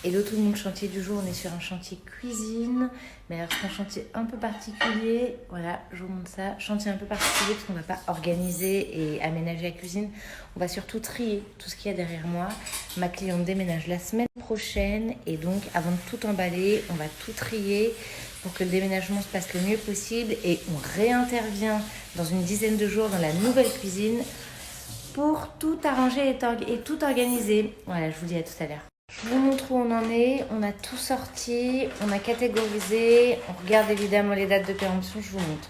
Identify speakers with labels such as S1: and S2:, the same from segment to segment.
S1: Hello tout le monde, chantier du jour, on est sur un chantier cuisine, mais alors c'est un chantier un peu particulier, voilà, je vous montre ça, chantier un peu particulier parce qu'on ne va pas organiser et aménager la cuisine, on va surtout trier tout ce qu'il y a derrière moi. Ma cliente déménage la semaine prochaine et donc avant de tout emballer, on va tout trier pour que le déménagement se passe le mieux possible et on réintervient dans une dizaine de jours dans la nouvelle cuisine pour tout arranger et tout organiser. Voilà, je vous dis à tout à l'heure. Je vous montre où on en est, on a tout sorti, on a catégorisé, on regarde évidemment les dates de péremption, je vous montre.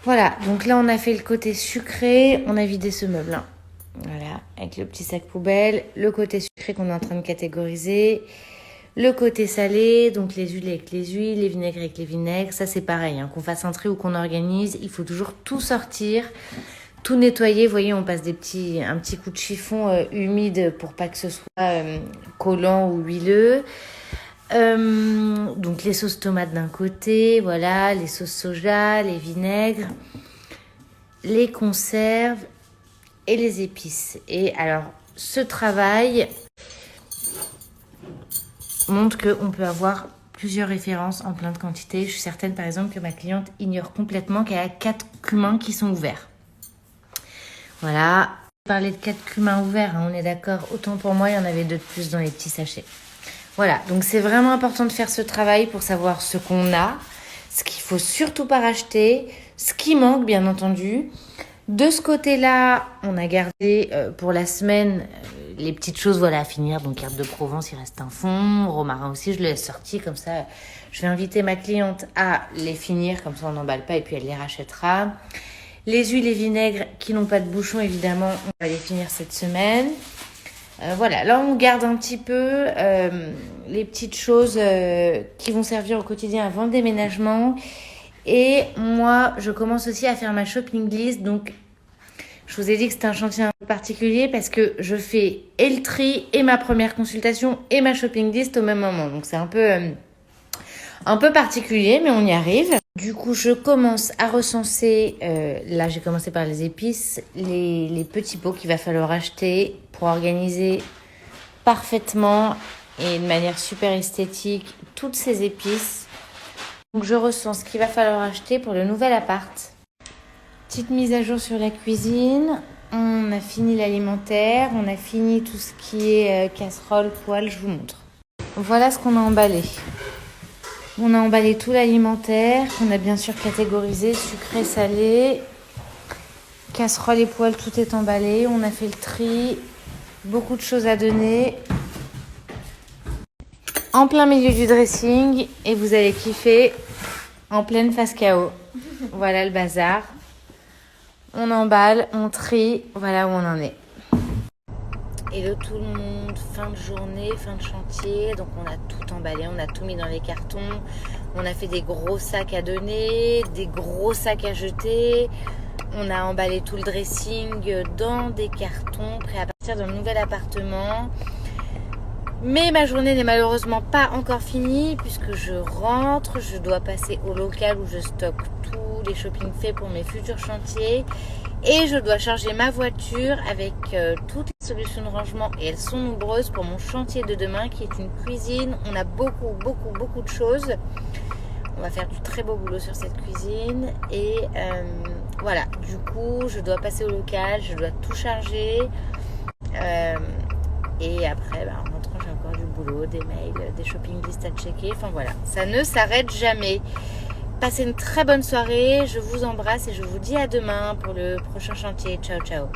S1: Voilà, donc là on a fait le côté sucré, on a vidé ce meuble, hein. Voilà, avec le petit sac poubelle, le côté sucré qu'on est en train de catégoriser, le côté salé, donc les huiles avec les huiles, les vinaigres avec les vinaigres, ça c'est pareil, hein, qu'on fasse un tri ou qu'on organise, il faut toujours tout sortir. Tout nettoyer, vous voyez, on passe un petit coup de chiffon humide pour pas que ce soit collant ou huileux. Donc les sauces tomates d'un côté, voilà, les sauces soja, les vinaigres, les conserves et les épices. Et alors, ce travail montre qu'on peut avoir plusieurs références en plein de quantités. Je suis certaine, par exemple, que ma cliente ignore complètement qu'elle a 4 cumins qui sont ouverts. Voilà, parler de 4 cumins ouverts, hein, on est d'accord, autant pour moi, il y en avait 2 de plus dans les petits sachets. Voilà, donc c'est vraiment important de faire ce travail pour savoir ce qu'on a, ce qu'il faut surtout pas racheter, ce qui manque, bien entendu. De ce côté-là, on a gardé pour la semaine les petites choses voilà, à finir. Donc, carte de Provence, il reste un fond. Romarin aussi, je le laisse sorti. Comme ça, je vais inviter ma cliente à les finir. Comme ça, on n'emballe pas et puis elle les rachètera. Les huiles et vinaigres qui n'ont pas de bouchon, évidemment, on va les finir cette semaine. Voilà, là on garde un petit peu les petites choses qui vont servir au quotidien avant le déménagement. Et moi, je commence aussi à faire ma shopping list. Donc, je vous ai dit que c'était un chantier un peu particulier parce que je fais et le tri et ma première consultation et ma shopping list au même moment. Donc, c'est un peu particulier, mais on y arrive. Du coup, je commence à recenser, là j'ai commencé par les épices, les petits pots qu'il va falloir acheter pour organiser parfaitement et de manière super esthétique toutes ces épices. Donc je recense ce qu'il va falloir acheter pour le nouvel appart. Petite mise à jour sur la cuisine, on a fini l'alimentaire, on a fini tout ce qui est casserole, poêle, je vous montre. Voilà ce qu'on a emballé. On a emballé tout l'alimentaire, qu'on a bien sûr catégorisé, sucré, salé, casserole et poêle, tout est emballé. On a fait le tri, beaucoup de choses à donner. En plein milieu du dressing, et vous allez kiffer, en pleine face KO. Voilà le bazar. On emballe, on trie, voilà où on en est. Hello tout le monde, fin de journée, fin de chantier, donc on a tout emballé, on a tout mis dans les cartons, on a fait des gros sacs à donner, des gros sacs à jeter, on a emballé tout le dressing dans des cartons, prêt à partir dans le nouvel appartement. Mais ma journée n'est malheureusement pas encore finie puisque je rentre, je dois passer au local où je stocke tous les shopping faits pour mes futurs chantiers. Et je dois charger ma voiture avec toutes les solutions de rangement, et elles sont nombreuses pour mon chantier de demain qui est une cuisine. On a beaucoup de choses. On va faire du très beau boulot sur cette cuisine. Et voilà, du coup, je dois passer au local, je dois tout charger. Et après, en rentrant, j'ai encore du boulot, des mails, des shopping lists à checker. Enfin voilà, ça ne s'arrête jamais. Passez une très bonne soirée, je vous embrasse et je vous dis à demain pour le prochain chantier. Ciao, ciao.